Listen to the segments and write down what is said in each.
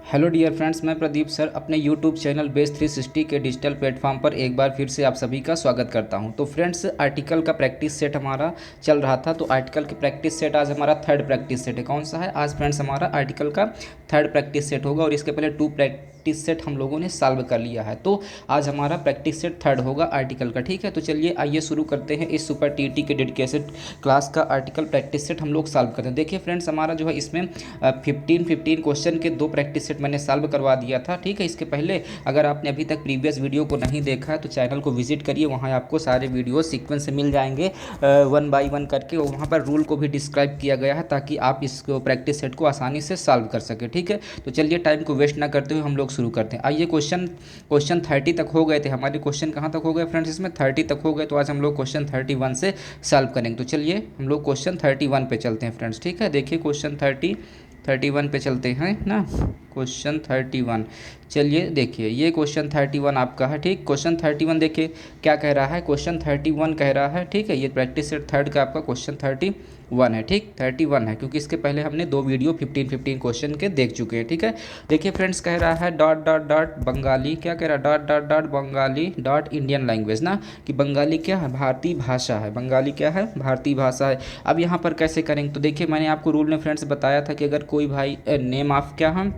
Hello dear friends, मैं Pradeep sir अपने YouTube channel base 360 के डिजिटल प्लेटफॉर्म पर एक बार फिर से आप सभी का स्वागत करता हूं। तो फ्रेंड्स, आर्टिकल का प्रैक्टिस सेट हमारा चल रहा था। तो आर्टिकल के प्रैक्टिस सेट आज हमारा थर्ड प्रैक्टिस सेट है। कौन सा है आज फ्रेंड्स? हमारा आर्टिकल का थर्ड प्रैक्टिस सेट होगा और इसके पहले टू प्रैक्टिस सेट हम लोगों ने सॉल्व कर लिया है। तो आज हमारा प्रैक्टिस सेट थर्ड होगा आर्टिकल का। ठीक है, तो चलिए आइए शुरू करते हैं इस सुपर टीटी के डेडिकेटेड क्लास का आर्टिकल प्रैक्टिस सेट हम लोग सॉल्व करते हैं। देखिए फ्रेंड्स, हमारा जो है इसमें 15 क्वेश्चन के दो प्रैक्टिस सेट मैंने सॉल्व करवा दिया था। ठीक है, इसके पहले अगर आपने अभी तक प्रीवियस वीडियो को नहीं देखा है तो चैनल को विजिट करिए, वहाँ आपको सारे वीडियो सीक्वेंस से मिल जाएंगे वन बाय वन करके। और वहाँ पर रूल को भी डिस्क्राइब किया गया है ताकि आप इस प्रैक्टिस सेट को आसानी से सॉल्व कर सकें। ठीक है, तो चलिए टाइम को वेस्ट ना करते हुए हम लोग शुरू करते हैं। आइए क्वेश्चन 30 तक हो गए थे हमारे। क्वेश्चन कहाँ तक हो गए फ्रेंड्स? इसमें 30 तक हो गए। तो आज हम लोग क्वेश्चन 31 से सॉल्व करेंगे। तो चलिए हम लोग क्वेश्चन 31 पे चलते हैं फ्रेंड्स। ठीक है, देखिए क्वेश्चन 31 पे चलते हैं ना। क्वेश्चन 31, चलिए देखिए ये क्वेश्चन 31 आपका है। ठीक, क्वेश्चन 31 देखिए क्या कह रहा है। क्वेश्चन 31 कह रहा है, ठीक है, ये प्रैक्टिस सेट थर्ड का आपका क्वेश्चन 31 है। ठीक, 31 है क्योंकि इसके पहले हमने दो वीडियो 15 क्वेश्चन के देख चुके हैं। ठीक है, देखिए फ्रेंड्स, कह रहा है डॉट डॉट डॉट बंगाली, क्या कह रहा है? Dot dot dot Bengali dot Indian language ना, कि बंगाली क्या है? भारतीय भाषा है। बंगाली क्या है? भारतीय भाषा है। अब यहाँ पर कैसे करेंगे? तो देखिए मैंने आपको रूल में फ्रेंड्स बताया था कि अगर कोई भाई नेम ऑफ क्या हम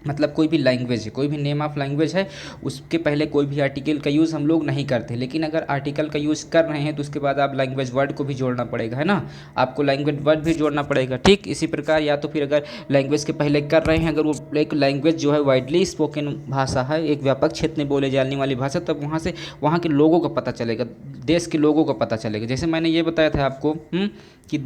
मतलब कोई भी लैंग्वेज है, कोई भी नेम ऑफ लैंग्वेज है, उसके पहले कोई भी आर्टिकल का यूज़ हम लोग नहीं करते। लेकिन अगर आर्टिकल का यूज़ कर रहे हैं तो उसके बाद आप लैंग्वेज वर्ड को भी जोड़ना पड़ेगा, है ना। आपको लैंग्वेज वर्ड भी जोड़ना पड़ेगा। ठीक, इसी प्रकार या तो फिर अगर लैंग्वेज के पहले कर रहे हैं, अगर वो एक लैंग्वेज जो है वाइडली स्पोकन भाषा है, एक व्यापक क्षेत्र में बोले जाने वाली भाषा, तब वहाँ से वहाँ के लोगों का पता चलेगा, देश के लोगों का पता चलेगा। जैसे मैंने ये बताया था आपको कि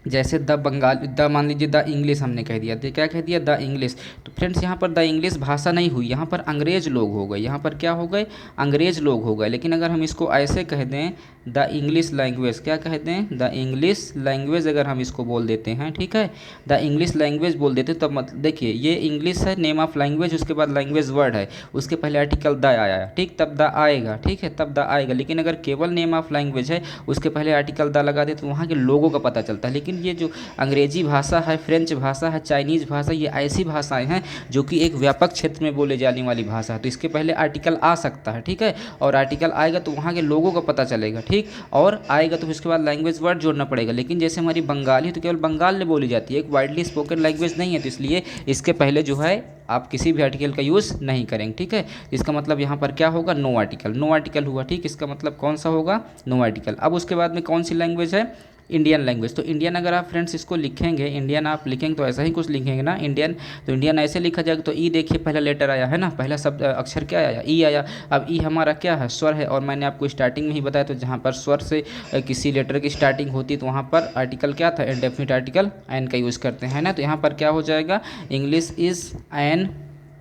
जैसे द बंगाल, द मान लीजिए द इंग्लिश हमने कह दिया, तो क्या कह दिया? The English. तो फ्रेंड्स यहाँ पर द इंग्लिश भाषा नहीं हुई, यहाँ पर अंग्रेज लोग हो गए। यहाँ पर क्या हो गए? अंग्रेज लोग हो गए। लेकिन अगर हम इसको ऐसे कह दें द इंग्लिश लैंग्वेज, क्या कह दें? द इंग्लिश लैंग्वेज अगर हम इसको बोल देते हैं, ठीक है, द इंग्लिश लैंग्वेज बोल देते, तब मतलब देखिए ये इंग्लिश है नेम ऑफ लैंग्वेज, उसके बाद लैंग्वेज वर्ड है, उसके पहले आर्टिकल द आया। ठीक, तब द आएगा। ठीक है, तब द आएगा। लेकिन अगर केवल नेम ऑफ लैंग्वेज है, उसके पहले आर्टिकल द लगा दे तो वहाँ के लोगों का पता चलता है। लेकिन ये जो अंग्रेजी भाषा है, फ्रेंच भाषा है, चाइनीज़ भाषा, ये ऐसी भाषाएं हैं जो कि एक व्यापक क्षेत्र में बोले जाने वाली भाषा है। तो इसके पहले आर्टिकल आ सकता है। ठीक है, और आर्टिकल आएगा तो वहाँ के लोगों का पता चलेगा। ठीक, और आएगा तो उसके बाद लैंग्वेज वर्ड जोड़ना पड़ेगा। लेकिन जैसे हमारी बंगाली है तो केवल बंगाल में बोली जाती है, एक वाइडली स्पोकन लैंग्वेज नहीं है, तो इसलिए इसके पहले जो है आप किसी भी आर्टिकल का यूज़ नहीं करेंगे। ठीक है, इसका मतलब यहाँ पर क्या होगा? No article. नो आर्टिकल हुआ। ठीक, इसका मतलब कौन सा होगा? No article. अब उसके बाद में कौन सी लैंग्वेज है? Indian language. तो इंडियन अगर आप फ्रेंड्स इसको लिखेंगे, इंडियन आप लिखेंगे तो ऐसा ही कुछ लिखेंगे ना, इंडियन। तो इंडियन ऐसे लिखा जाएगा। तो ई देखिए पहला लेटर आया है ना, पहला शब्द अक्षर क्या आया? ई आया। अब ई हमारा क्या है? स्वर है। और मैंने आपको स्टार्टिंग में ही बताया, तो जहाँ पर स्वर से किसी लेटर की स्टार्टिंग होती है तो वहाँ पर आर्टिकल क्या था? इंडेफिनिट आर्टिकल एन का यूज़ करते हैं ना। तो यहाँ पर क्या हो जाएगा? English is an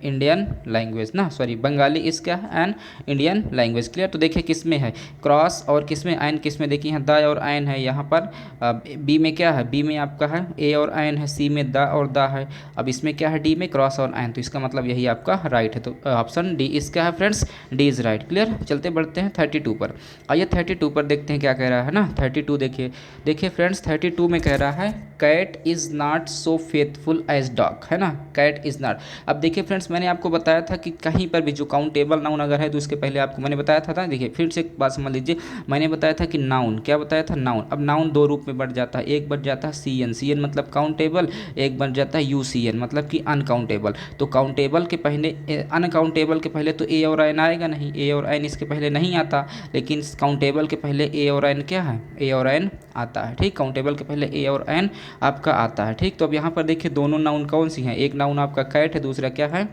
Indian language ना, सॉरी बंगाली इस क्या है? An Indian language. क्लियर। तो देखिए किस में है क्रॉस और किस में एन, किस में? देखिए यहाँ द और एन है। यहाँ पर बी में क्या है? बी में आपका है ए और एन है। सी में द और द है। अब इसमें क्या है? डी में क्रॉस और एन। तो इसका मतलब यही आपका राइट है। तो ऑप्शन डी इसका है friends, D is right. Clear. चलते बढ़ते हैं 32 पर। आइए 32 पर देखते हैं क्या कह रहा है ना। 32 देखिए, देखिए फ्रेंड्स 32 में कह रहा है cat is not so faithful as dog, है ना। Cat is not. अब देखिए फ्रेंड्स, मैंने आपको बताया था कि कहीं पर भी जो काउंटेबल नाउन अगर है तो उसके पहले आपको मैंने बताया था देखिए फिर से एक बात समझ लीजिए, मैंने बताया था कि नाउन, क्या बताया था? नाउन। अब नाउन दो रूप में बढ़ जाता है, एक बढ़ जाता है सी एन, सी एन मतलब काउंटेबल, एक बढ़ जाता है यू सी एन मतलब कि अनकाउंटेबल। तो काउंटेबल के पहले, अनकाउंटेबल के पहले तो ए और एन आएगा नहीं, ए और एन इसके पहले नहीं आता। लेकिन काउंटेबल के पहले ए और एन क्या है? ए और एन आता है। ठीक, काउंटेबल के पहले ए और एन आपका आता है। ठीक, तो अब यहाँ पर देखिए दोनों नाउन कौन सी हैं? एक नाउन आपका कैट है, दूसरा क्या है?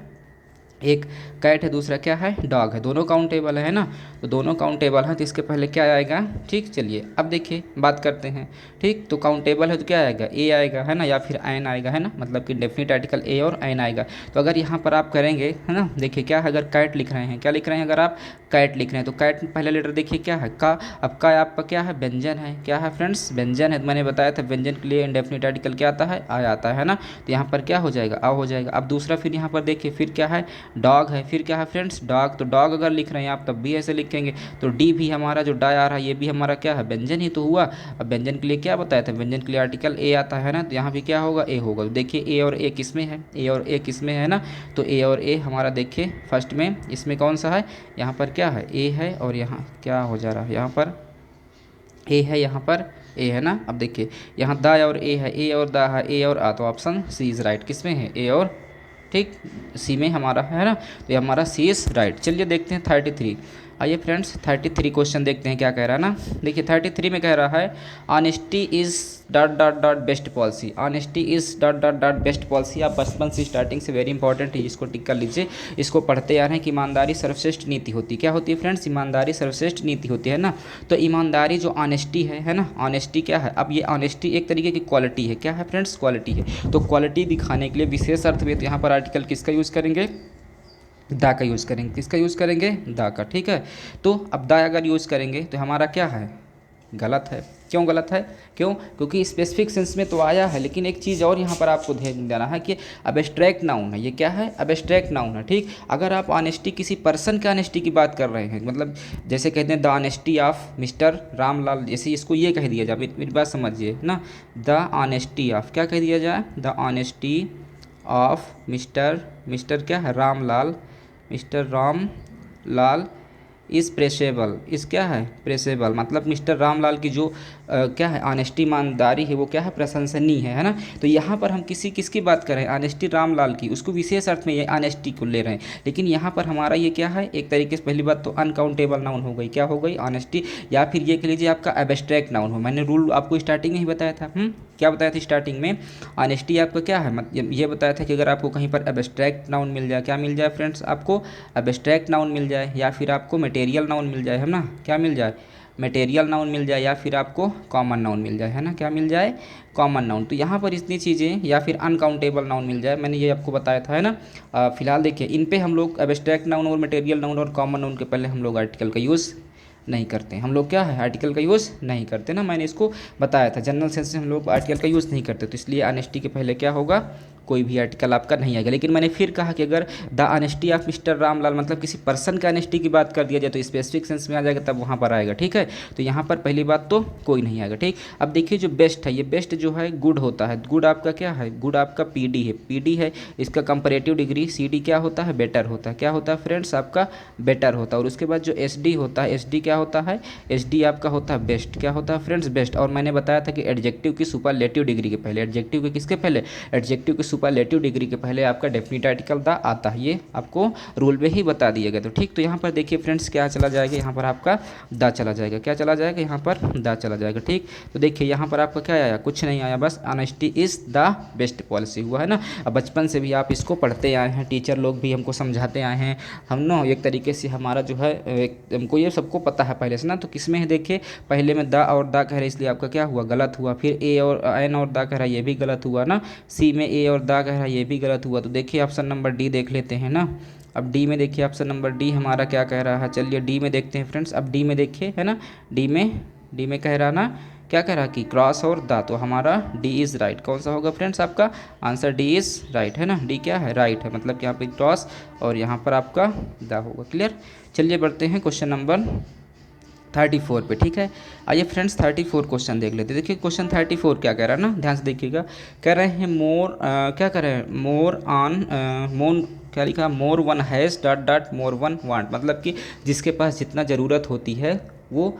एक कैट है, दूसरा क्या है? डॉग है। दोनों काउंटेबल है ना। तो दोनों काउंटेबल हैं तो इसके पहले क्या आएगा? ठीक, चलिए अब देखिए बात करते हैं। ठीक, तो काउंटेबल है तो क्या आएगा? ए आएगा, है ना, या फिर एन आएगा, है ना, मतलब कि डेफिनेट आर्टिकल ए और एन आएगा। तो अगर यहाँ पर आप करेंगे, है ना, देखिए क्या है, अगर कैट लिख रहे हैं, क्या लिख रहे हैं? अगर आप कैट लिख रहे हैं तो कैट में पहला लेटर देखिए क्या है? का। अब का आपका क्या है? व्यंजन है। क्या है फ्रेंड्स? व्यंजन है। तो मैंने बताया था व्यंजन के लिए इंडेफिनिट आर्टिकल क्या आता है? आ आता है ना। तो यहाँ पर क्या हो जाएगा? आ हो जाएगा। अब दूसरा फिर यहाँ पर देखिए फिर क्या है? डॉग है, फिर क्या है फ्रेंड्स डॉग, तो डॉग अगर लिख रहे हैं आप तब भी ऐसे लिखेंगे। तो डी भी हमारा जो डाई आ रहा है ये भी हमारा क्या है व्यंजन ही तो हुआ। अब व्यंजन के लिए क्या बताया था, व्यंजन के लिए आर्टिकल ए आता है ना, तो यहाँ भी क्या होगा ए होगा। तो देखिए ए और ए किस में है, ए और ए किस में है ना, तो ए और ए हमारा देखिए फर्स्ट में इसमें कौन सा है, यहाँ पर क्या है ए है और यहाँ क्या हो जा रहा है, यहाँ पर ए है, यहाँ पर ए है ना। अब देखिए यहाँ दा और ए है, ए और दा है, ए और आ, तो ऑप्शन सी इज़ राइट, किस में है ए और ठीक सी में हमारा है ना, तो ये हमारा सी इज़ राइट। चलिए देखते हैं 33। आइए फ्रेंड्स 33 क्वेश्चन देखते हैं क्या कह रहा है ना। देखिए 33 में कह रहा है honesty is dot dot dot best policy, honesty is dot dot dot best policy. आप बचपन से स्टार्टिंग से वेरी इंपॉर्टेंट है, इसको टिक कर लीजिए, इसको पढ़ते आ रहे हैं कि ईमानदारी सर्वश्रेष्ठ नीति होती है। क्या होती है फ्रेंड्स, ईमानदारी सर्वश्रेष्ठ नीति होती है ना। तो ईमानदारी जो ऑनेस्टी है ना, ऑनेस्टी क्या है, अब ये ऑनेस्टी एक तरीके की क्वालिटी है, क्या है फ्रेंड्स क्वालिटी है। तो क्वालिटी दिखाने के लिए विशेष अर्थ में तो यहाँ पर आर्टिकल किसका यूज़ करेंगे, दा का यूज़ करेंगे, किसका यूज़ करेंगे दा का, ठीक है। तो अब दा अगर यूज़ करेंगे तो हमारा क्या है गलत है। क्यों गलत है, क्यों, क्योंकि स्पेसिफिक सेंस में तो आया है, लेकिन एक चीज़ और यहाँ पर आपको ध्यान देना है कि अबस्ट्रैक्ट नाउन है, ये क्या है अबस्ट्रैक्ट नाउन है, ठीक। अगर आप ऑनेस्टी किसी पर्सन के ऑनेस्टी की बात कर रहे हैं, मतलब जैसे कहते हैं the honesty of mister Ramlal, जैसे इसको ये कह दिया जाए, मेरी बात समझिए ना, द ऑनेस्टी ऑफ क्या कह दिया जाए, द ऑनेस्टी ऑफ मिस्टर क्या है Ramlal, mister Ram Lal is praisable, इस क्या है प्रेसेबल, मतलब मिस्टर रामलाल की जो क्या है ऑनेस्टी ईमानदारी है वो क्या है प्रशंसनीय है ना। तो यहाँ पर हम किसकी बात कर रहे हैं, ऑनेस्टी रामलाल की, उसको विशेष अर्थ में ये ऑनेस्टी को ले रहे हैं। लेकिन यहाँ पर हमारा ये क्या है एक तरीके से पहली बात तो अनकाउंटेबल नाउन हो गई, क्या हो गई ऑनेस्टी, या फिर ये कह लीजिए आपका एब्स्ट्रैक्ट नाउन हो। मैंने रूल आपको स्टार्टिंग में ही बताया था, क्या बताया था स्टार्टिंग में, ऑनेस्टी आपका क्या है, मतलब ये बताया था कि अगर आपको कहीं पर एब्स्ट्रैक्ट नाउन मिल जाए, क्या मिल जाए फ्रेंड्स, आपको एब्स्ट्रैक्ट नाउन मिल जाए या फिर आपको मटेरियल नाउन मिल जाए, है ना, क्या मिल जाए मटेरियल नाउन मिल जाए या फिर आपको कॉमन नाउन मिल जाए, है ना, क्या मिल जाए कॉमन नाउन। तो यहाँ पर इतनी चीज़ें या फिर अनकाउंटेबल नाउन मिल जाए, मैंने ये आपको बताया था, है ना। फिलहाल देखिए इन पे हम लोग एब्स्ट्रैक्ट नाउन और मटेरियल नाउन और कॉमन नाउन के पहले हम लोग आर्टिकल का यूज़ नहीं करते, हम लोग क्या है आर्टिकल का यूज़ नहीं करते ना, मैंने इसको बताया था जनरल सेंस में हम लोग आर्टिकल का यूज़ नहीं करते, तो इसलिए ऑनेस्टी के पहले क्या होगा कोई भी आर्टिकल आपका नहीं आएगा। लेकिन मैंने फिर कहा कि अगर the honesty of mister Ramlal मतलब किसी पर्सन के ऑनेस्टी की बात कर दिया जाए तो स्पेसिफिक सेंस में आ जाएगा, तब वहाँ पर आएगा, ठीक है। तो यहाँ पर पहली बात तो कोई नहीं आएगा, ठीक। अब देखिए जो बेस्ट है, ये बेस्ट जो है गुड होता है, गुड आपका क्या है, गुड आपका पीडी है, पीडी है, इसका कंपैरेटिव डिग्री सीडी क्या होता है बेटर होता है, क्या होता है फ्रेंड्स आपका बेटर होता है। और उसके बाद जो एसडी होता है, एसडी क्या होता है, एसडी आपका होता है बेस्ट, क्या होता है फ्रेंड्स बेस्ट। और मैंने बताया था कि एडजेक्टिव की सुपरलेटिव डिग्री के पहले, एडजेक्टिव के किसके पहले, एडजेक्टिव की सुपरलेटिव डिग्री के पहले आपका डेफिनिट आर्टिकल द आता है, ये आपको रूल में ही बता दिया गया। तो ठीक, तो यहाँ पर देखिए फ्रेंड्स क्या चला जाएगा, यहाँ पर आपका द चला जाएगा, क्या चला जाएगा यहाँ पर द चला जाएगा, ठीक। तो देखिए यहाँ पर आपका क्या आया, कुछ नहीं आया, बस honesty is the best policy हुआ है ना। अब बचपन से भी आप इसको पढ़ते आए हैं, टीचर लोग भी हमको समझाते आए हैं, हम ना एक तरीके से हमारा जो है हमको ये सबको पता है पहले से ना। तो किस में है देखिए, पहले में द और द कह रहे इसलिए आपका क्या हुआ गलत हुआ, फिर ए और एन और द कह रहा है ये भी गलत हुआ ना, सी में ए और द कह रहा है ये भी गलत हुआ। तो देखिए ऑप्शन नंबर डी देख लेते हैं ना। अब डी में देखिए ऑप्शन नंबर डी हमारा क्या कह रहा है, चलिए डी में देखते हैं फ्रेंड्स। अब डी में देखिए है ना, डी में कह रहा ना, क्या कह रहा कि क्रॉस और दा, तो हमारा डी इज़ राइट। कौन सा होगा फ्रेंड्स आपका आंसर, डी इज़ राइट है ना, डी क्या है राइट है, मतलब कि यहाँ पे क्रॉस और यहाँ पर आपका दा होगा। क्लियर, चलिए बढ़ते हैं क्वेश्चन नंबर 34 पे, ठीक है। आइए फ्रेंड्स 34 क्वेश्चन देख लेते हैं। देखिए क्वेश्चन 34 क्या कह रहा है ना, ध्यान से देखिएगा। कह रहे हैं मोर क्या कह रहे हैं, मोर ऑन मोर क्या लिखा, more one has dot dot more one want, मतलब कि जिसके पास जितना ज़रूरत होती है वो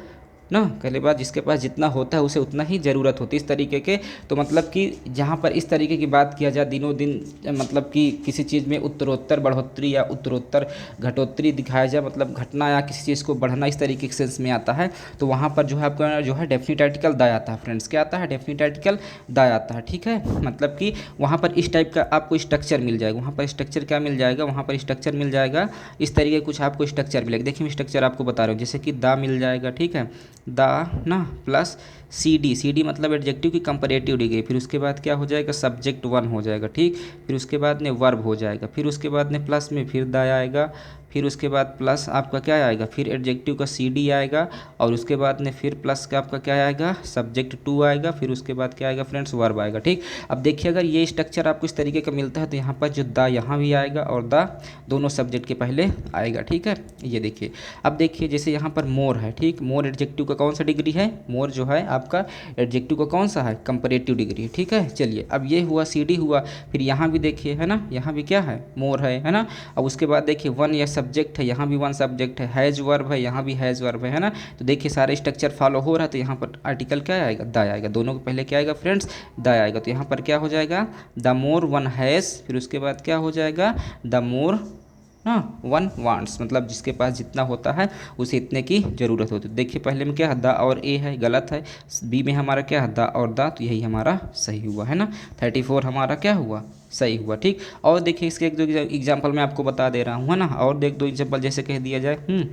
ना, पहले बात जिसके पास जितना होता है उसे उतना ही ज़रूरत होती है, इस तरीके के। तो मतलब कि जहाँ पर इस तरीके की बात किया जाए दिनों दिन, मतलब कि किसी चीज़ में उत्तरोत्तर बढ़ोतरी या उत्तरोत्तर घटोत्तरी दिखाया जाए, मतलब घटना या किसी चीज़ को बढ़ना, इस तरीके के सेंस में आता है, तो वहाँ पर जो है आपका जो है डेफिनिट आर्टिकल द आता है फ्रेंड्स। क्या आता है, डेफिनिट आर्टिकल द आता है, ठीक है। मतलब कि वहाँ पर इस टाइप का आपको स्ट्रक्चर मिल जाएगा, वहाँ पर स्ट्रक्चर क्या मिल जाएगा, वहाँ पर स्ट्रक्चर मिल जाएगा इस तरीके कुछ आपको स्ट्रक्चर मिलेगा। देखिए मैं स्ट्रक्चर आपको बता रहा हूँ, जैसे कि द मिल जाएगा, ठीक है, द ना प्लस सी डी मतलब एडजेक्टिव की कंपैरेटिव डिग्री, फिर उसके बाद क्या हो जाएगा सब्जेक्ट वन हो जाएगा, ठीक। फिर उसके बाद में वर्ब हो जाएगा, फिर उसके बाद में प्लस में फिर द आएगा, फिर उसके बाद प्लस आपका क्या आएगा, फिर एडजेक्टिव का सी डी आएगा, और उसके बाद में फिर प्लस का आपका क्या आएगा, सब्जेक्ट टू आएगा, फिर उसके बाद क्या आएगा फ्रेंड्स, वर्ब आएगा। ठीक, अब देखिए अगर ये स्ट्रक्चर आपको इस तरीके का मिलता है तो यहाँ पर जो द यहाँ भी आएगा और द दोनों सब्जेक्ट के पहले आएगा। ठीक है, ये देखिए। अब देखिए जैसे यहाँ पर मोर है, ठीक, मोर एडजेक्टिव का कौन सा डिग्री है, मोर जो है आपका एडजेक्टिव का कौन सा है, कंपैरेटिव डिग्री है। ठीक है, चलिए अब ये हुआ सी डी हुआ, फिर यहाँ भी देखिए है ना, यहाँ भी क्या है, मोर है ना। अब उसके बाद देखिए वन या सब्जेक्ट है, यहाँ भी वन सब्जेक्ट है, हैज़ वर्ब है, यहाँ भी हैज़ वर्ब है ना। तो देखिए सारे स्ट्रक्चर फॉलो हो रहा है, तो यहाँ पर आर्टिकल क्या आएगा, द आएगा, दोनों के पहले क्या आएगा फ्रेंड्स, द आएगा। तो यहाँ पर क्या हो जाएगा, द मोर वन हैज़, फिर उसके बाद क्या हो जाएगा, द मोर हाँ वन वांट्स, मतलब जिसके पास जितना होता है उसे इतने की ज़रूरत होती है। देखिए पहले में क्या है, द और ए है, गलत है। बी में हमारा क्या है, द और द, तो यही हमारा सही हुआ है ना। 34 हमारा क्या हुआ, सही हुआ। ठीक, और देखिए इसके एक दो एग्जाम्पल मैं आपको बता दे रहा हूँ है ना, और देख दो एग्जाम्पल, जैसे कह दिया जाए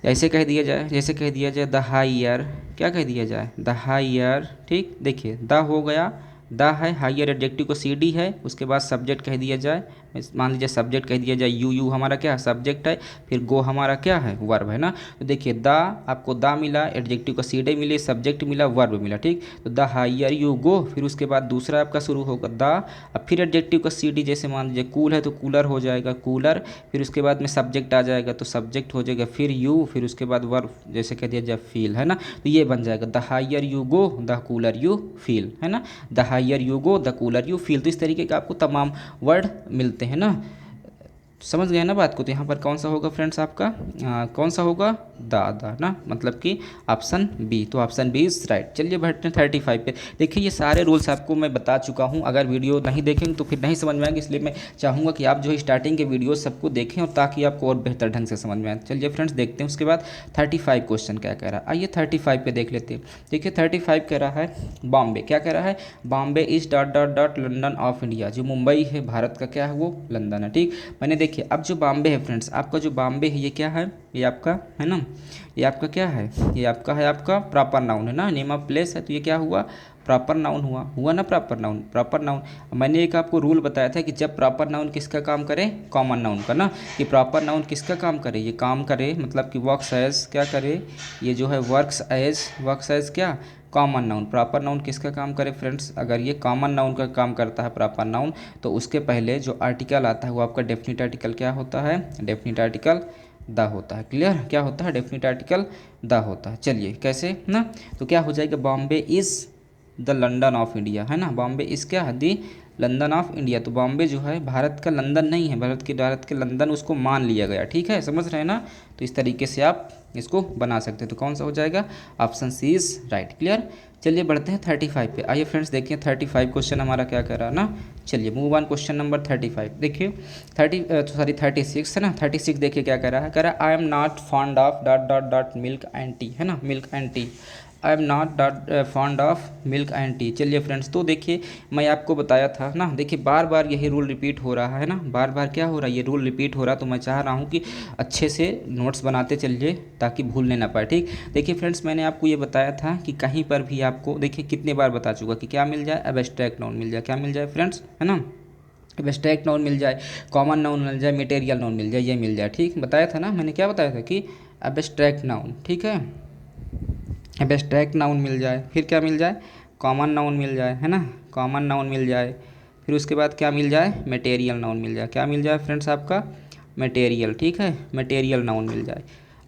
ऐसे कह दिया जाए, जैसे कह दिया जाए द हायर, क्या कह दिया जाए, द हायर। ठीक, देखिए द हो गया, द है, हायर एडजेक्टिव को सी डी है, उसके बाद सब्जेक्ट कह दिया जाए, मान लीजिए सब्जेक्ट कह दिया जाए यू, यू हमारा क्या है, सब्जेक्ट है, फिर गो हमारा क्या है, वर्ब है ना। तो देखिए द आपको द मिला, एडजेक्टिव का सी डी मिले, सब्जेक्ट मिला, वर्ब मिला। ठीक, तो द हायर यू गो, फिर उसके बाद दूसरा आपका शुरू होगा द, अब फिर एडजेक्टिव का सी डी, जैसे मान लीजिए कूल है तो कूलर हो जाएगा, कूलर, फिर उसके बाद में सब्जेक्ट आ जाएगा तो सब्जेक्ट हो जाएगा, फिर यू, फिर उसके बाद वर्ब जैसे कह दिया जाए फील है ना। तो ये बन जाएगा the higher you go the cooler you feel है ना, the higher you go the cooler you feel. तो इस तरीके का आपको तमाम वर्ड मिलते हैं ना, समझ गए ना बात को। तो यहाँ पर कौन सा होगा फ्रेंड्स आपका, कौन सा होगा, द ना, मतलब कि ऑप्शन बी। तो ऑप्शन बी इज राइट। चलिए बढ़ते हैं 35 पे। देखिए ये सारे रूल्स आपको मैं बता चुका हूँ, अगर वीडियो नहीं देखेंगे तो फिर नहीं समझ में आएंगे, इसलिए मैं चाहूँगा कि आप जो है स्टार्टिंग के वीडियो सबको देखें, और ताकि आपको और बेहतर ढंग से समझ में आए। चलिए फ्रेंड्स देखते हैं उसके बाद 35 क्वेश्चन क्या कह रहा है। आइए 35 पे देख लेते हैं। देखिए 35 कह रहा है बॉम्बे, क्या कह रहा है, Bombay is dot dot dot London of India. जो मुंबई है भारत का क्या है, वो लंदन है। ठीक, मैंने देखिए अब जो बॉम्बे है फ्रेंड्स, आपका जो बॉम्बे है ये क्या है, ये आपका है ना, ये आपका क्या है, ये आपका है, आपका प्रॉपर नाउन है ना, नेम ऑफ प्लेस है, तो ये क्या हुआ, प्रॉपर नाउन हुआ ना, प्रॉपर नाउन, प्रॉपर नाउन। मैंने एक आपको रूल बताया था कि जब प्रॉपर नाउन किसका काम करे, कॉमन नाउन का ना, कि प्रॉपर नाउन किसका काम करे, ये काम करे, मतलब कि वर्क्स एज क्या करे, ये जो है वर्क्स एज क्या, कॉमन नाउन। प्रॉपर नाउन किसका काम करे फ्रेंड्स, अगर ये कॉमन नाउन का काम करता है प्रॉपर नाउन, तो उसके पहले जो आर्टिकल आता है वो आपका डेफिनिट आर्टिकल क्या होता है, डेफिनिट आर्टिकल द होता है। क्लियर, क्या होता है, डेफिनिट आर्टिकल द होता है। चलिए कैसे ना, तो क्या हो जाएगा, Bombay is the London of India है ना, बॉम्बे इज़ क्या है, दी लंदन ऑफ इंडिया। तो बॉम्बे जो है भारत का लंदन नहीं है, भारत के लंदन उसको मान लिया गया। ठीक है, समझ रहे हैं ना। तो इस तरीके से आप इसको बना सकते हैं। तो कौन सा हो जाएगा, option C is right. Clear, चलिए बढ़ते हैं 35 पे। आइए फ्रेंड्स देखिए 35 क्वेश्चन हमारा क्या कर रहा है ना। चलिए मूव ऑन, क्वेश्चन नंबर 35 देखिए 36 है ना। 36 देखिए क्या कह रहा है, कह रहा है I am not fond of dot dot dot milk and T है ना, milk and T, I am not dot fond of milk and T. चलिए फ्रेंड्स, तो देखिए मैं आपको बताया था ना, देखिए बार बार यही रूल रिपीट हो रहा है ना, बार बार क्या हो रहा है, ये रूल रिपीट हो रहा। तो मैं चाह रहा हूँ कि अच्छे से नोट्स बनाते चलिए ताकि भूलने ना पाए। ठीक, देखिए फ्रेंड्स मैंने आपको ये बताया था कि कहीं पर भी आपको, देखिए कितने बार बता चुका कि क्या मिल जाए, एब्स्ट्रैक्ट नाउन मिल जाए, क्या मिल जाए फ्रेंड्स, है ना, एब्स्ट्रैक्ट नाउन मिल जाए, कॉमन नाउन मिल जाए, मटेरियल नाउन मिल जाए, ये मिल जाए। ठीक, बताया था ना मैंने, क्या बताया था कि एब्स्ट्रैक्ट नाउन, ठीक है, एब्स्ट्रैक्ट नाउन मिल जाए, फिर क्या मिल जाए, कॉमन नाउन मिल जाए, है ना, कॉमन नाउन मिल जाए, फिर उसके बाद क्या मिल जाए, मटेरियल नाउन मिल जाए। क्या मिल जाए फ्रेंड्स आपका, मटेरियल। ठीक है, मटेरियल नाउन मिल जाए।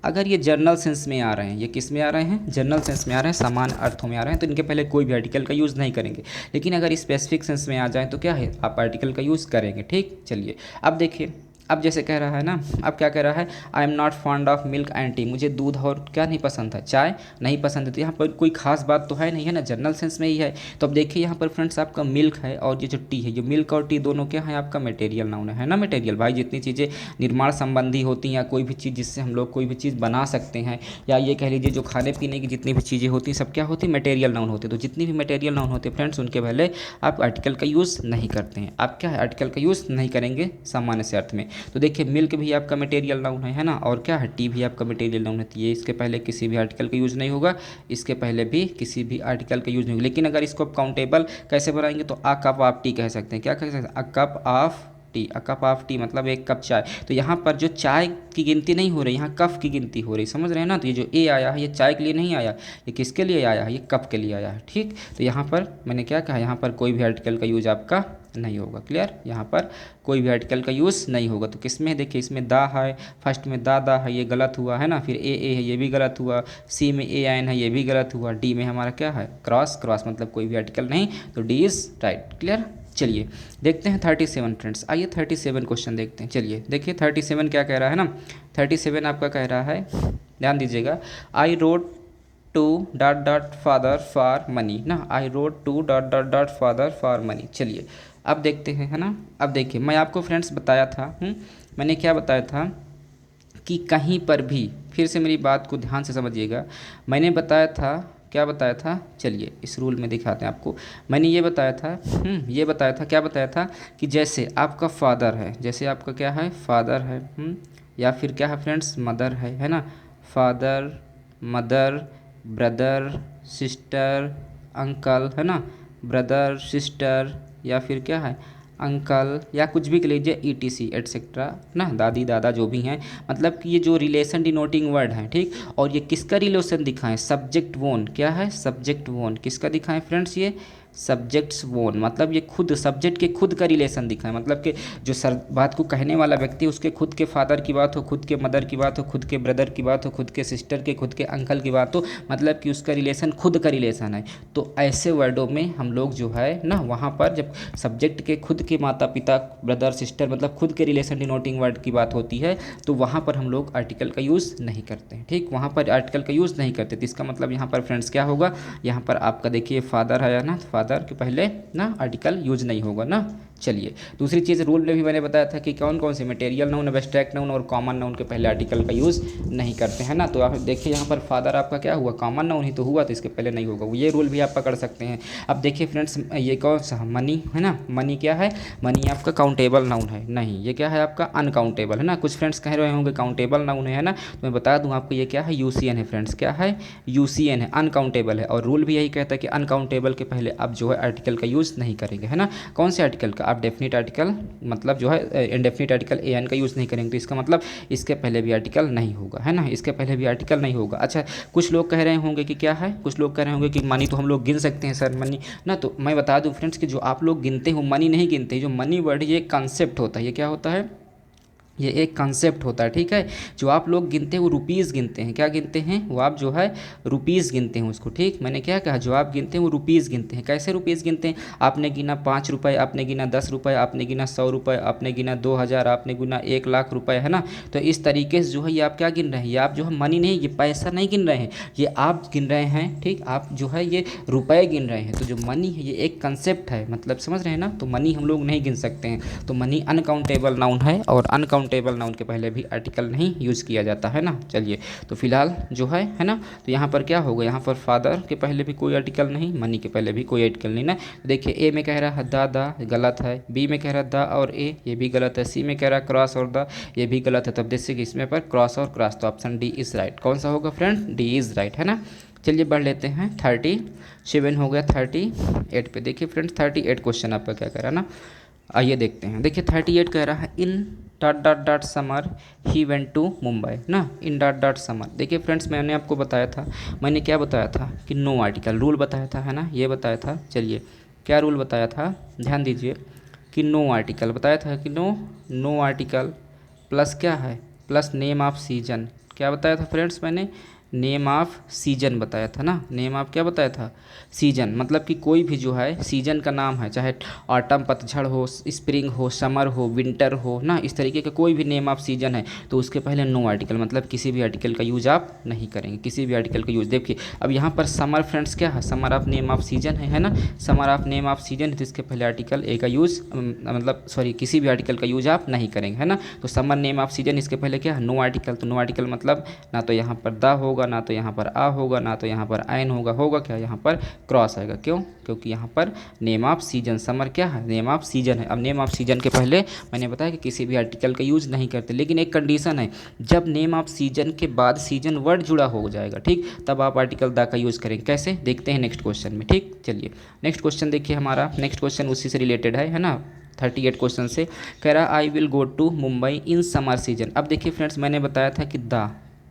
अगर ये जर्नल सेंस में आ रहे हैं, ये किस में आ रहे हैं, जनरल सेंस में आ रहे हैं, सामान्य अर्थों में आ रहे हैं, तो इनके पहले कोई भी आर्टिकल का यूज़ नहीं करेंगे। लेकिन अगर स्पेसिफिक सेंस में आ जाए तो क्या है, आप आर्टिकल का यूज़ करेंगे। ठीक, चलिए अब देखिए, अब जैसे कह रहा है ना, अब क्या कह रहा है, I am not fond of milk and T, मुझे दूध और क्या नहीं पसंद है, चाय नहीं पसंद है। तो यहाँ पर कोई खास बात तो है नहीं, है ना, जनरल सेंस में ही है। तो अब देखिए यहाँ पर फ्रेंड्स आपका मिल्क है और ये जो टी है, ये मिल्क और टी दोनों क्या है, आपका मटेरियल नाउन है ना, मटेरियल। भाई जितनी चीज़ें निर्माण संबंधी होती हैं, या कोई भी चीज़ जिससे हम लोग कोई भी चीज़ बना सकते हैं, या ये कह लीजिए जो खाने पीने की जितनी भी चीज़ें होती हैं, सब क्या होती है, मटेरियल नाउन होते हैं। तो जितनी भी मटेरियल नाउन होते हैं फ्रेंड्स, उनके पहले आप आर्टिकल का यूज़ नहीं करते हैं। आप क्या है, आर्टिकल का यूज़ नहीं करेंगे सामान्य से अर्थ में। तो देखिए मिल्क भी आपका मटेरियल नाउन है ना, और क्या है, टी भी आपका मटेरियल नाउन है। तो ये इसके पहले किसी भी आर्टिकल का यूज़ नहीं होगा, इसके पहले भी किसी भी आर्टिकल का यूज़ नहीं होगा। लेकिन अगर इसको आप काउंटेबल कैसे बनाएंगे, तो अ कप ऑफ टी कह सकते हैं। क्या कह सकते हैं, a cup of T, a cup of T मतलब एक कप चाय। तो यहाँ पर जो चाय की गिनती नहीं हो रही, यहाँ कप की गिनती हो रही, समझ रहे हैं ना। तो ये जो ए आया है ये चाय के लिए नहीं आया, ये किसके लिए आया है, ये कप के लिए आया है। ठीक, तो यहाँ पर मैंने क्या कहा, यहाँ पर कोई भी आर्टिकल का यूज आपका नहीं होगा। क्लियर, यहाँ पर कोई भी आर्टिकल का यूज़ नहीं होगा। तो किस में देखिए, इसमें दा है, फर्स्ट में दा है, ये गलत हुआ है ना। फिर ए है, ये भी गलत हुआ। सी में ए एन है, ये भी गलत हुआ। डी में हमारा क्या है, क्रॉस, क्रॉस मतलब कोई भी आर्टिकल नहीं, तो डी इज़ राइट। क्लियर, चलिए देखते हैं 37 फ्रेंड्स। आइए 37 क्वेश्चन देखते हैं। चलिए देखिए 37 क्या कह रहा है ना। 37 आपका कह रहा है, ध्यान दीजिएगा, I wrote to dot dot father for money ना। I wrote to dot dot dot father for money. चलिए अब देखते हैं, है ना। अब देखिए मैं आपको फ्रेंड्स बताया था, मैंने क्या बताया था कि कहीं पर भी, फिर से मेरी बात को ध्यान से समझिएगा, मैंने बताया था, क्या बताया था, चलिए इस रूल में दिखाते हैं आपको। मैंने ये बताया था, ये बताया था, क्या बताया था कि जैसे आपका फादर है, जैसे आपका क्या है, फादर है, या फिर क्या है फ्रेंड्स, मदर है ना। Father, mother, brother, sister, uncle, है ना, ब्रदर, सिस्टर, या फिर क्या है, अंकल, या कुछ भी कह लीजिए, ईटीसी एटसेट्रा ना, दादी दादा जो भी हैं, मतलब कि ये जो रिलेशन डिनोटिंग वर्ड हैं। ठीक, और ये किसका रिलेशन दिखाएं, सब्जेक्ट वोन, क्या है, सब्जेक्ट वोन, किसका दिखाएं फ्रेंड्स, ये सब्जेक्ट्स वोन, मतलब ये खुद सब्जेक्ट के खुद का रिलेशन दिखाएं। मतलब कि जो सर बात को कहने वाला व्यक्ति, उसके खुद के फादर की बात हो, खुद के मदर की बात हो, खुद के ब्रदर की बात हो, खुद के सिस्टर के, खुद के अंकल की बात हो, मतलब कि उसका रिलेशन खुद का रिलेशन है। तो ऐसे वर्डों में हम लोग जो है ना, वहाँ पर जब सब्जेक्ट के खुद के माता पिता, ब्रदर, सिस्टर, मतलब खुद के रिलेशन डिनोटिंग वर्ड की बात होती है, तो वहाँ पर हम लोग आर्टिकल का यूज़ नहीं करते हैं। ठीक, वहाँ पर आर्टिकल का यूज़ नहीं करते। तो इसका मतलब यहाँ पर फ्रेंड्स क्या होगा, यहाँ पर आपका देखिए फादर है ना, फादर के पहले ना आर्टिकल यूज नहीं होगा ना। चलिए दूसरी चीज़, रूल में भी मैंने बताया था कि कौन कौन से मटेरियल नाउन, एब्स्ट्रैक्ट नाउन और कॉमन नाउन के पहले आर्टिकल का यूज़ नहीं करते हैं ना। तो आप देखिए यहाँ पर फादर आपका क्या हुआ, कॉमन नाउन ही तो हुआ, तो इसके पहले नहीं होगा। ये रूल भी आप पकड़ सकते हैं। अब देखिए फ्रेंड्स, ये कौन सा, मनी है ना। मनी क्या है, मनी आपका काउंटेबल नाउन है नहीं, ये क्या है आपका अनकाउंटेबल है ना। कुछ फ्रेंड्स कह रहे होंगे काउंटेबल नाउन है ना, तो मैं बता दूँ आपको ये क्या है, यूसीएन है फ्रेंड्स, क्या है, यूसीएन है, अनकाउंटेबल है। और रूल भी यही कहता है कि अनकाउंटेबल के पहले आप जो है आर्टिकल का यूज़ नहीं करेंगे, है ना। कौन से आर्टिकल का, आप डेफिनेट आर्टिकल, मतलब जो है इंडेफिनिट आर्टिकल ए एन का यूज़ नहीं करेंगे। तो इसका मतलब इसके पहले भी आर्टिकल नहीं होगा, है ना, इसके पहले भी आर्टिकल नहीं होगा। अच्छा, कुछ लोग कह रहे होंगे कि क्या है, कुछ लोग कह रहे होंगे कि मनी तो हम लोग गिन सकते हैं सर, मनी ना। तो मैं बता दूं फ्रेंड्स कि जो आप लोग गिनते हो, मनी नहीं गिनते। जो मनी वर्ड ये कंसेप्ट होता है, ये क्या होता है, ये एक कंसेप्ट होता है। ठीक है, जो आप लोग गिनते हैं वो रुपीज़ गिनते हैं, क्या गिनते हैं, वो आप जो है रुपीज़ गिनते हैं उसको। ठीक, मैंने क्या कहा, जो आप गिनते हैं वो रुपीज़ गिनते हैं। कैसे रुपीज़ गिनते हैं, आपने गिना 5 रुपये, आपने गिना 10 रुपये, आपने गिना 100 रुपये, आपने गिना 2000, आपने गिना 1 लाख रुपये, है ना। तो इस तरीके से जो है ये आप क्या गिन रहे हैं, ये आप जो है मनी नहीं, ये पैसा नहीं गिन रहे हैं, ये आप गिन रहे हैं। ठीक, आप जो है ये रुपये गिन रहे हैं। तो जो मनी है ये एक कंसेप्ट है, मतलब समझ रहे हैं ना। तो मनी हम लोग नहीं गिन सकते हैं। तो मनी अनकाउंटेबल नाउन है, और अनकाउंटेबल नाउन के पहले भी आर्टिकल नहीं यूज़ किया जाता है ना। चलिए तो फिलहाल जो है ना, तो यहाँ पर क्या होगा, यहाँ पर फादर के पहले भी कोई आर्टिकल नहीं, मनी के पहले भी कोई आर्टिकल नहीं ना। देखिए ए में कह रहा है दा गलत है, बी में कह रहा है दा और ए, ये भी गलत है, सी में कह रहा है क्रॉस और दा, ये भी गलत है। तब देखिए कि इसमें पर क्रॉस और क्रॉस, तो ऑप्शन डी इज़ राइट। कौन सा होगा फ्रेंड, डी इज़ राइट, है ना। चलिए बढ़ लेते हैं, 37 हो गया, 38 पे देखिए फ्रेंड्स, 38 क्वेश्चन आपका क्या कह रहा है ना। आइए देखते हैं। देखिए 38 कह रहा है, in dot dot dot summer he went to Mumbai ना, इन डॉट डॉट समर। देखिए फ्रेंड्स, मैंने आपको बताया था, मैंने क्या बताया था कि नो आर्टिकल, रूल बताया था, है ना, ये बताया था। चलिए क्या रूल बताया था, ध्यान दीजिए, कि नो आर्टिकल बताया था, कि नो आर्टिकल प्लस क्या है, प्लस नेम ऑफ सीजन। क्या बताया था फ्रेंड्स, मैंने नेम ऑफ सीजन बताया था ना। नेम ऑफ क्या बताया था, सीजन, मतलब कि कोई भी जो है सीजन का नाम है, चाहे ऑटम पतझड़ हो, स्प्रिंग हो, समर हो, विंटर हो ना, इस तरीके का कोई भी नेम ऑफ सीजन है तो उसके पहले नो आर्टिकल, मतलब किसी भी आर्टिकल का यूज आप नहीं करेंगे, किसी भी आर्टिकल का यूज। देखिए अब यहाँ पर समर फ्रेंड्स क्या है, summer of name of season है ना, summer of name of season है, तो इसके पहले आर्टिकल ए का यूज़, मतलब सॉरी किसी भी आर्टिकल का यूज आप नहीं करेंगे, है ना। तो समर नेम ऑफ सीजन, इसके पहले क्या है, नो आर्टिकल। तो नो आर्टिकल मतलब ना तो यहाँ पर दा होगा, ना तो यहाँ पर आ होगा, ना तो यहाँ पर आयन होगा, होगा क्या, यहाँ पर क्रॉस आएगा। क्यों, क्योंकि यहाँ पर नेम ऑफ सीजन, समर क्या है, नेम ऑफ सीजन है। अब नेम ऑफ सीजन के पहले मैंने बताया कि किसी भी आर्टिकल का यूज़ नहीं करते, लेकिन एक कंडीशन है, जब नेम ऑफ सीजन के बाद सीजन वर्ड जुड़ा हो जाएगा, ठीक, तब आप आर्टिकल दा का यूज़ करेंगे। कैसे, देखते हैं नेक्स्ट क्वेश्चन में। ठीक, चलिए नेक्स्ट क्वेश्चन देखिए हमारा, नेक्स्ट क्वेश्चन उसी से रिलेटेड है ना। 38 क्वेश्चन से कह रहा I will go to Mumbai in summer season. अब देखिए फ्रेंड्स, मैंने बताया था कि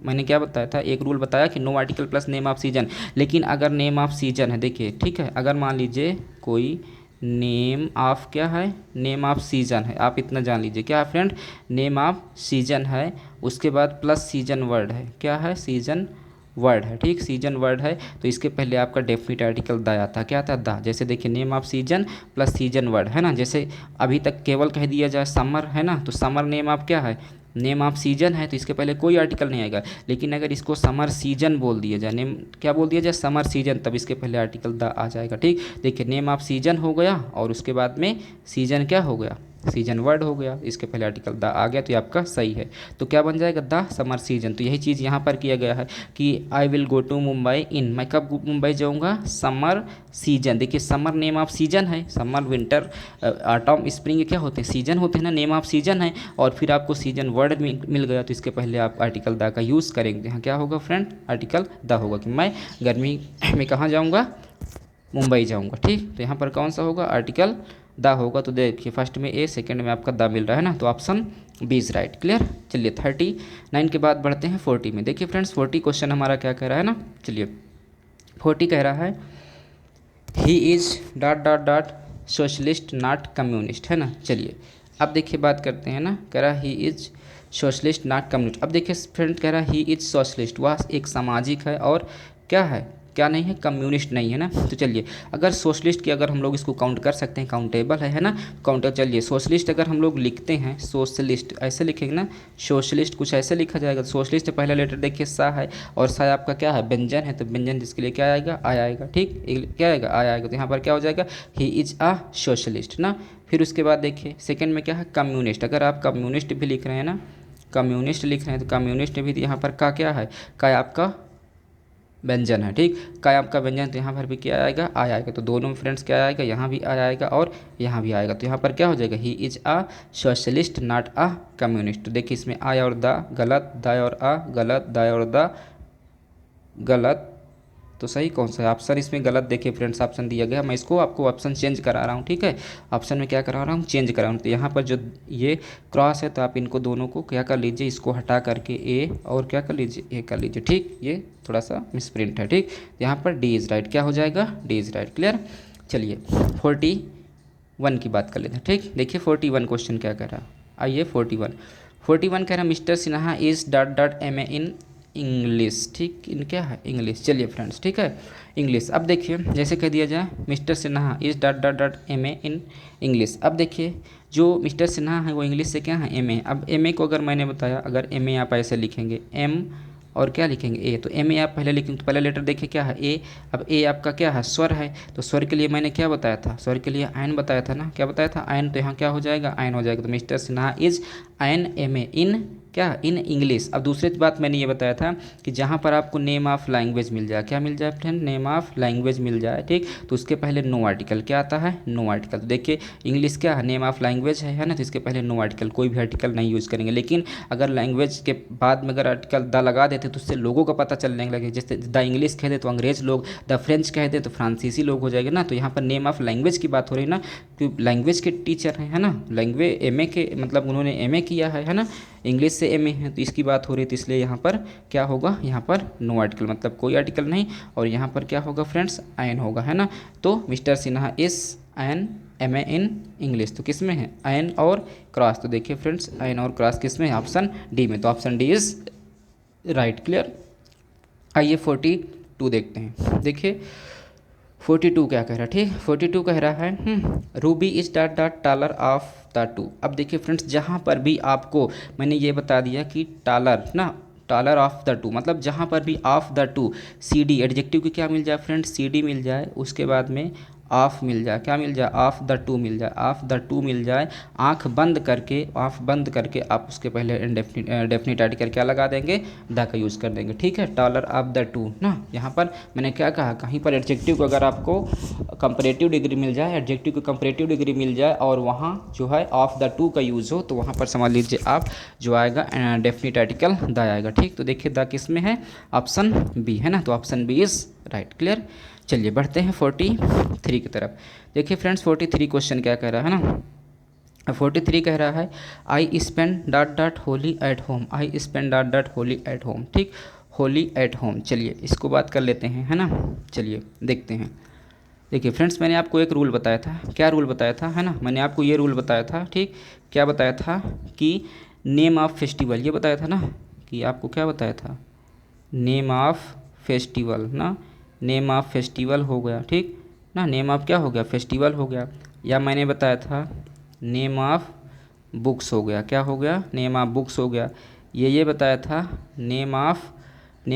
मैंने क्या बताया था, एक रूल बताया कि no article plus name of season. लेकिन अगर नेम ऑफ सीजन है, देखिए ठीक है, अगर मान लीजिए कोई नेम ऑफ क्या है, नेम ऑफ सीजन है, आप इतना जान लीजिए क्या है फ्रेंड, नेम ऑफ सीजन है, उसके बाद प्लस सीजन वर्ड है, क्या है, सीजन वर्ड है, ठीक, सीजन वर्ड है, तो इसके पहले आपका डेफिनेट आर्टिकल द आता, क्या आता, द। जैसे देखिए name of season plus season word है ना, जैसे अभी तक केवल कह दिया जाए समर है ना, तो समर नेम ऑफ क्या है, नेम ऑफ सीजन है, तो इसके पहले कोई आर्टिकल नहीं आएगा। लेकिन अगर इसको समर सीजन बोल दिया जाए, नेम क्या बोल दिया जाए, समर सीजन, तब इसके पहले आर्टिकल द आ जाएगा, ठीक। देखिए नेम ऑफ सीजन हो गया और उसके बाद में सीजन क्या हो गया, सीजन वर्ड हो गया, इसके पहले आर्टिकल द आ गया, तो ये आपका सही है। तो क्या बन जाएगा, द समर सीजन। तो यही चीज़ यहाँ पर किया गया है कि I will go to Mumbai in, मैं कब मुंबई जाऊँगा, समर सीजन। देखिए समर नेम ऑफ सीजन है, समर विंटर ऑटम स्प्रिंग क्या होते हैं, सीजन होते हैं ना, नेम ऑफ सीजन है, और फिर आपको सीजन वर्ड मिल गया, तो इसके पहले आप आर्टिकल द का यूज़ करेंगे। यहाँ क्या होगा फ्रेंड, आर्टिकल द होगा कि मैं गर्मी में कहाँ जाऊँगा, मुंबई जाऊँगा, ठीक। तो यहाँ पर कौन सा होगा, आर्टिकल द होगा। तो देखिए फर्स्ट में ए, सेकंड में आपका द मिल रहा है ना, तो option B is right. Clear. चलिए 39 के बाद बढ़ते हैं 40 में। देखिए फ्रेंड्स 40 क्वेश्चन हमारा क्या कह रहा है ना, चलिए 40 कह रहा है he is dot dot dot socialist not communist, है ना। चलिए अब देखिए बात करते हैं ना, कह रहा he is socialist not communist. अब देखिए फ्रेंड कह रहा है ही इज सोशलिस्ट, वह एक सामाजिक है और क्या है, क्या नहीं है, कम्युनिस्ट नहीं है ना। तो चलिए अगर सोशलिस्ट की अगर हम लोग इसको काउंट कर सकते हैं, काउंटेबल है ना, काउंटर। चलिए सोशलिस्ट अगर हम लोग लिखते हैं, सोशलिस्ट ऐसे लिखेंगे ना, सोशलिस्ट कुछ ऐसे लिखा जाएगा। सोशलिस्ट पहला लेटर देखिए सा है और सा आपका क्या है, व्यंजन है, तो व्यंजन जिसके लिए क्या आएगा, आ आएगा, ठीक, क्या आएगा, आ आएगा। तो यहाँ पर क्या हो जाएगा, ही इज अ सोशलिस्ट ना। फिर उसके बाद देखिए सेकेंड में क्या है, कम्युनिस्ट। अगर आप कम्युनिस्ट भी लिख रहे हैं ना, कम्युनिस्ट लिख रहे हैं, तो कम्युनिस्ट भी यहाँ पर का क्या है, का आपका व्यंजन है, ठीक, का आपका व्यंजन, तो यहाँ पर भी क्या आएगा, आ आएगा। तो दोनों फ्रेंड्स क्या आएगा, यहाँ भी आ आएगा और यहाँ भी आएगा। तो यहाँ पर क्या हो जाएगा, he is a socialist not a communist. तो देखिए इसमें आय और द गलत, द और अ गलत, द और द गलत, तो सही कौन सा है ऑप्शन इसमें गलत। देखिए फ्रेंड्स ऑप्शन दिया गया, मैं इसको आपको ऑप्शन चेंज करा रहा हूँ, ठीक है, ऑप्शन में क्या करा रहा हूँ, चेंज करा रहा हूँ। तो यहाँ पर जो ये क्रॉस है, तो आप इनको दोनों को क्या कर लीजिए, इसको हटा करके ए और क्या कर लीजिए, ए कर लीजिए, ठीक। ये थोड़ा सा मिसप्रिंट है, ठीक। यहाँ पर डी इज़ राइट, क्या हो जाएगा, डी इज़ राइट। क्लियर। चलिए 41 की बात कर लेते हैं, ठीक। देखिए 41 क्वेश्चन क्या कह रहा है, आइए 41 कह रहा है Mister Sinha is dot dot M A in English, ठीक, इन क्या है, इंग्लिश। चलिए फ्रेंड्स ठीक है, इंग्लिश। अब देखिए जैसे कह दिया जाए Mister Sinha is dot dot dot M A in English. अब देखिए जो मिस्टर सिन्हा है वो इंग्लिश से क्या है, एम ए। अब एम ए को अगर मैंने बताया, अगर एम ए आप ऐसे लिखेंगे, एम और क्या लिखेंगे, ए, तो एम ए आप पहले लिखेंगे, तो पहला लेटर देखिए क्या है, ए। अब ए आपका क्या है, स्वर है, तो स्वर के लिए मैंने क्या बताया था, स्वर के लिए आयन बताया था ना, क्या बताया था, आयन। तो यहाँ क्या हो जाएगा, आयन हो जाएगा। तो mister Sinha is an M A in क्या, इन इंग्लिश। अब दूसरी बात मैंने ये बताया था कि जहाँ पर आपको नेम ऑफ लैंग्वेज मिल जाए, क्या मिल जाए फ्रेंड, नेम ऑफ लैंग्वेज मिल जाए, ठीक, तो उसके पहले नो आर्टिकल क्या आता है, नो आर्टिकल। तो देखिए इंग्लिश क्या है, नेम ऑफ लैंग्वेज है ना, तो इसके पहले नो आर्टिकल, कोई भी आर्टिकल नहीं यूज़ करेंगे। लेकिन अगर लैंग्वेज के बाद में अगर आर्टिकल द लगा देते तो उससे लोगों को पता चलने लगे, जैसे द इंग्लिश कह दे तो अंग्रेज लोग, द फ्रेंच कह दे तो फ्रांसीसी लोग हो जाएंगे ना। तो यहाँ पर नेम ऑफ लैंग्वेज की बात हो रही है ना, क्योंकि लैंग्वेज के टीचर हैं, है ना, लैंग्वेज एम ए के, मतलब उन्होंने एम ए किया है ना, इंग्लिश से एम ए है, तो इसकी बात हो रही है, तो इसलिए यहाँ पर क्या होगा, यहाँ पर नो आर्टिकल, मतलब कोई आर्टिकल नहीं, और यहाँ पर क्या होगा फ्रेंड्स, आयन होगा, है ना। तो mister Sinha is an M A in English, तो किस में है, आयन और क्रॉस। तो देखिए फ्रेंड्स आयन और क्रॉस किस में है, ऑप्शन डी में, तो option D is right. Clear. आइए 42 देखते हैं। देखिए 42 क्या कह रहा है, ठीक, 42 कह रहा है Ruby is dot dot taller of the to. अब देखिए फ्रेंड्स जहाँ पर भी आपको मैंने ये बता दिया कि टॉलर ना, टॉलर ऑफ द टू, मतलब जहाँ पर भी of the two, C D adjective की क्या मिल जाए फ्रेंड्स, सी डी मिल जाए, उसके बाद में ऑफ मिल जाए, क्या मिल जाए, ऑफ द टू मिल जाए, ऑफ द टू मिल जाए, आंख बंद करके, ऑफ बंद करके आप उसके पहले डेफिनेट आर्टिकल क्या लगा देंगे, द का यूज़ कर देंगे, ठीक है, टॉलर ऑफ द टू ना। यहाँ पर मैंने क्या कहा, कहीं पर एडजेक्टिव को अगर आपको कंपैरेटिव डिग्री मिल जाए, एडजेक्टिव को कंपैरेटिव डिग्री मिल जाए और वहाँ जो है ऑफ द टू का यूज़ हो, तो वहाँ पर समझ लीजिए आप जो आएगा डेफिनेट आर्टिकल द आएगा, ठीक। तो देखिए द किस में है, ऑप्शन बी है ना, तो option B is right. Clear. चलिए बढ़ते हैं 43 की तरफ। देखिए फ्रेंड्स 43 क्वेश्चन क्या कह रहा है ना, 43 कह रहा है I spend dot dot Holi at home, I spend dot dot Holi at home, ठीक, होली एट होम। चलिए इसको बात कर लेते हैं, है ना। चलिए देखते हैं। देखिए फ्रेंड्स, मैंने आपको एक रूल बताया था, क्या रूल बताया था, है ना, मैंने आपको ये रूल बताया था, ठीक, क्या बताया था कि नेम ऑफ फेस्टिवल, ये बताया था ना, कि आपको क्या बताया था, नेम ऑफ फेस्टिवल ना, नेम ऑफ फेस्टिवल हो गया, ठीक ना, नेम ऑफ क्या हो गया, फेस्टिवल हो गया। या मैंने बताया था नेम ऑफ बुक्स हो गया, क्या हो गया, नेम ऑफ बुक्स हो गया। ये बताया था name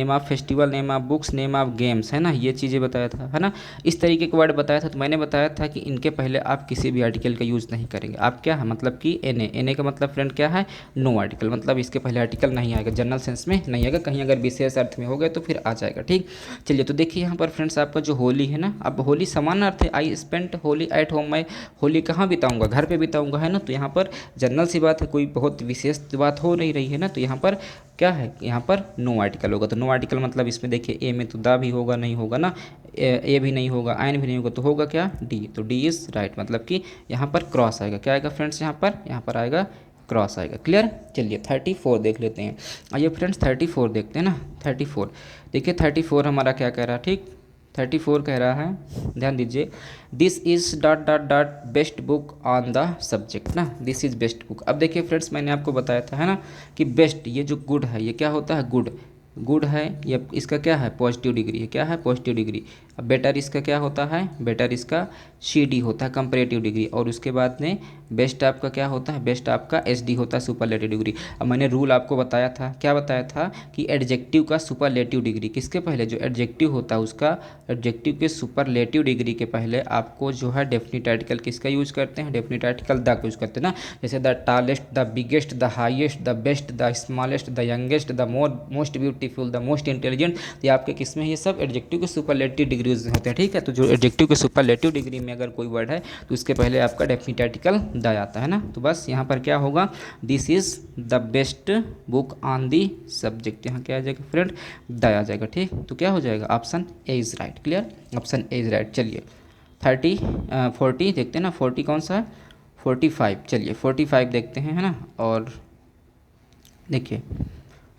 of festival, name of books, name of games, है ना, ये चीज़ें बताया था, है ना। इस तरीके के वर्ड बताया था। तो मैंने बताया था कि इनके पहले आप किसी भी आर्टिकल का यूज़ नहीं करेंगे। आप क्या है, मतलब कि एन ए का मतलब फ्रेंड क्या है, नो आर्टिकल, मतलब इसके पहले आर्टिकल नहीं आएगा, जनरल सेंस में नहीं आएगा, कहीं अगर विशेष अर्थ में हो गया तो फिर आ जाएगा, ठीक। चलिए तो देखिए यहाँ पर फ्रेंड्स, आपका जो होली है ना, अब होली समान अर्थ है, I spent Holi at home, मैं होली कहाँ बिताऊंगा, घर पे बिताऊंगा, है ना। तो यहाँ पर जनरल सी बात है, कोई बहुत विशेष बात हो नहीं रही है ना। तो यहाँ पर क्या है, यहाँ पर नो आर्टिकल होगा। तो नो आर्टिकल मतलब इसमें देखिए ए में तो दा भी होगा, नहीं होगा ना, ए भी नहीं होगा, आयन भी नहीं होगा, तो होगा क्या, डी। तो डी इज़ राइट, मतलब कि यहाँ पर क्रॉस आएगा, क्या आएगा फ्रेंड्स, यहाँ पर आएगा क्रॉस आएगा। क्लियर। चलिए 34 देख लेते हैं। आइए फ्रेंड्स 34 देखते हैं ना। 34 देखिए, 34 हमारा क्या कह रहा है, ठीक, 34 कह रहा है, ध्यान दीजिए, this is dot dot dot best book on the subject ना, दिस इज़ बेस्ट बुक। अब देखिए फ्रेंड्स, मैंने आपको बताया था, है ना, कि बेस्ट, ये जो गुड है, ये क्या होता है, गुड, गुड है, ये इसका क्या है, पॉजिटिव डिग्री है, क्या है, पॉजिटिव डिग्री। अब बेटर इसका क्या होता है, बेटर इसका सी डी होता है, कंपैरेटिव डिग्री। और उसके बाद में बेस्ट आपका क्या होता है, बेस्ट आपका एस डी होता है, सुपरलेटिव डिग्री। अब मैंने रूल आपको बताया था, क्या बताया था, कि एडजेक्टिव का सुपरलेटिव डिग्री किसके पहले, जो एडजेक्टिव होता है उसका, एडजेक्टिव के सुपरलेटिव डिग्री के पहले आपको जो है डेफिनिट आर्टिकल किसका यूज़ करते हैं, डेफिनिट आर्टिकल द का यूज़ करते हैं ना। जैसे the tallest, the biggest, the highest, the best, the smallest, the youngest, the most beautiful, the most intelligent, ये आपके किस में, ये सब एडजेक्टिव के सुपरलेटिव डिग्री होते हैं, ठीक है। तो जो एडजेक्टिव के सुपरलेटिव डिग्री में अगर कोई वर्ड है तो उसके पहले आपका डेफिनिट आर्टिकल द आता है ना। तो बस यहाँ पर क्या होगा, this is the best book on the subject, यहाँ क्या आ जाएगा फ्रेंड, द आ जाएगा, ठीक। तो क्या हो जाएगा, option A is right. Clear, option A is right. चलिए 40 देखते हैं ना, 40 कौन सा है, 45। चलिए 45 देखते हैं, है ना। और देखिए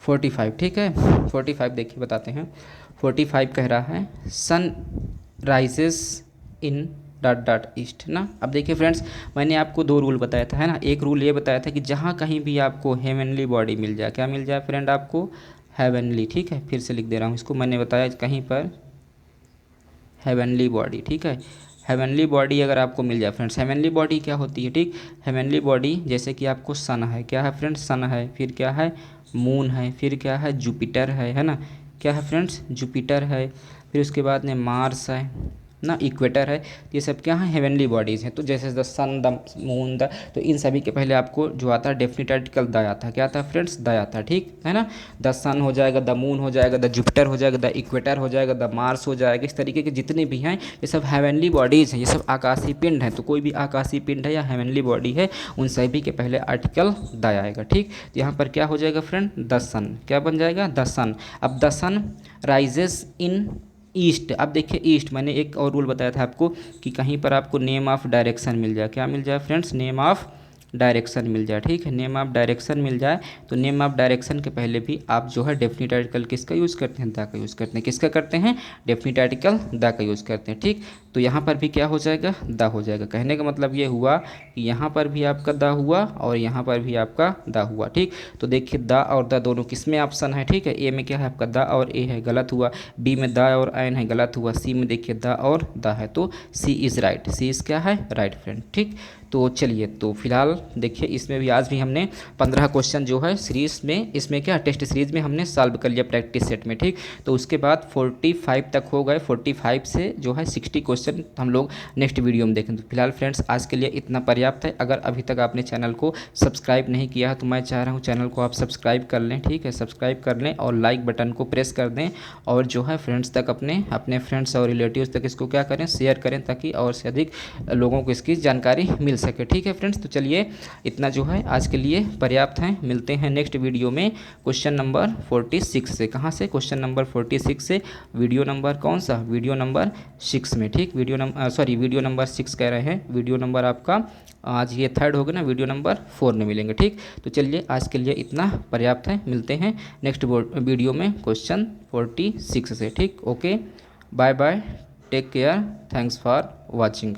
45, ठीक है, 45 देखिए बताते हैं। 45 कह रहा है sun rises in dot dot east ना। अब देखिए फ्रेंड्स, मैंने आपको दो रूल बताया था, है ना। एक रूल ये बताया था कि जहाँ कहीं भी आपको हेवनली बॉडी मिल जाए, क्या मिल जाए फ्रेंड, आपको हेवनली, ठीक है, फिर से लिख दे रहा हूँ इसको, मैंने बताया कहीं पर हेवनली बॉडी, ठीक है, हेवनली बॉडी अगर आपको मिल जाए फ्रेंड्स, हेवनली बॉडी क्या होती है, ठीक, हेवनली बॉडी जैसे कि आपको सन है, क्या है फ्रेंड्स, सन है, फिर क्या है, मून है, फिर क्या है, जुपिटर है ना, क्या है फ्रेंड्स, जुपिटर है, फिर उसके बाद में मार्स है ना, इक्वेटर है, ये सब क्या है, हेवनली बॉडीज़ हैं। तो जैसे the sun, the moon, the, तो इन सभी के पहले आपको जो आता है डेफिनेट आर्टिकल द आता है, क्या आता है फ्रेंड्स, द आता है, ठीक है ना। द सन हो जाएगा, द मून हो जाएगा, द जुपिटर हो जाएगा, द इक्वेटर हो जाएगा, द मार्स हो जाएगा। इस तरीके के जितने भी हैं ये सब हेवनली बॉडीज़ हैं, ये सब आकाशीय पिंड हैं। तो कोई भी आकाशीय पिंड है या हेवनली बॉडी है, उन सभी के पहले आर्टिकल द आएगा, ठीक। तो यहाँ पर क्या हो जाएगा फ्रेंड, द सन, क्या बन जाएगा, द सन। अब the sun rises in east. अब देखिए ईस्ट, मैंने एक और रूल बताया था आपको कि कहीं पर आपको नेम ऑफ डायरेक्शन मिल जाए, क्या मिल जाए फ्रेंड्स, नेम ऑफ डायरेक्शन मिल जाए, ठीक है, नेम ऑफ डायरेक्शन मिल जाए। तो नेम ऑफ डायरेक्शन के पहले भी आप जो है डेफिनिट आर्टिकल किसका यूज़ करते हैं, द का यूज़ करते हैं, किसका करते हैं, डेफिनिट आर्टिकल द का यूज़ करते हैं, ठीक। तो यहाँ पर भी क्या हो जाएगा, द हो जाएगा। कहने का मतलब ये हुआ कि यहाँ पर भी आपका द हुआ और यहाँ पर भी आपका द हुआ, ठीक। तो देखिए द और द दोनों किस में ऑप्शन है, ठीक है। ए में क्या है आपका द और ए है, गलत हुआ। बी में द और एन है, गलत हुआ। सी में देखिए द और द है, तो सी इज़ राइट, सी इज़ क्या है, राइट फ्रेंड, ठीक। तो चलिए, तो फिलहाल देखिए इसमें भी आज भी हमने 15 क्वेश्चन जो है सीरीज़ में, इसमें क्या टेस्ट सीरीज़ में हमने सॉल्व कर लिया प्रैक्टिस सेट में, ठीक। तो उसके बाद 45 तक हो गए, 45 से जो है 60 क्वेश्चन हम लोग नेक्स्ट वीडियो में देखें। तो फिलहाल फ्रेंड्स आज के लिए इतना पर्याप्त है। अगर अभी तक आपने चैनल को सब्सक्राइब नहीं किया है तो मैं चाह रहा हूँ चैनल को आप सब्सक्राइब कर लें, ठीक है, सब्सक्राइब कर लें और लाइक बटन को प्रेस कर दें और जो है फ्रेंड्स तक अपने फ्रेंड्स और रिलेटिव्स तक इसको क्या करें, शेयर करें, ताकि और से अधिक लोगों को इसकी जानकारी मिल मिल सके। ठीक है फ्रेंड्स, तो चलिए इतना जो है आज के लिए पर्याप्त है। मिलते हैं नेक्स्ट वीडियो में क्वेश्चन नंबर 46 से। कहाँ से? क्वेश्चन नंबर 46 से। वीडियो नंबर कौन सा? वीडियो नंबर 6 में। ठीक, वीडियो नंबर 6 कह रहे हैं। वीडियो नंबर आपका आज ये 3rd होगा ना, वीडियो नंबर 4 में मिलेंगे। ठीक, तो चलिए आज के लिए इतना पर्याप्त है। मिलते हैं नेक्स्ट वीडियो में क्वेश्चन 46 से। ठीक, okay, bye bye, take care, thanks for watching.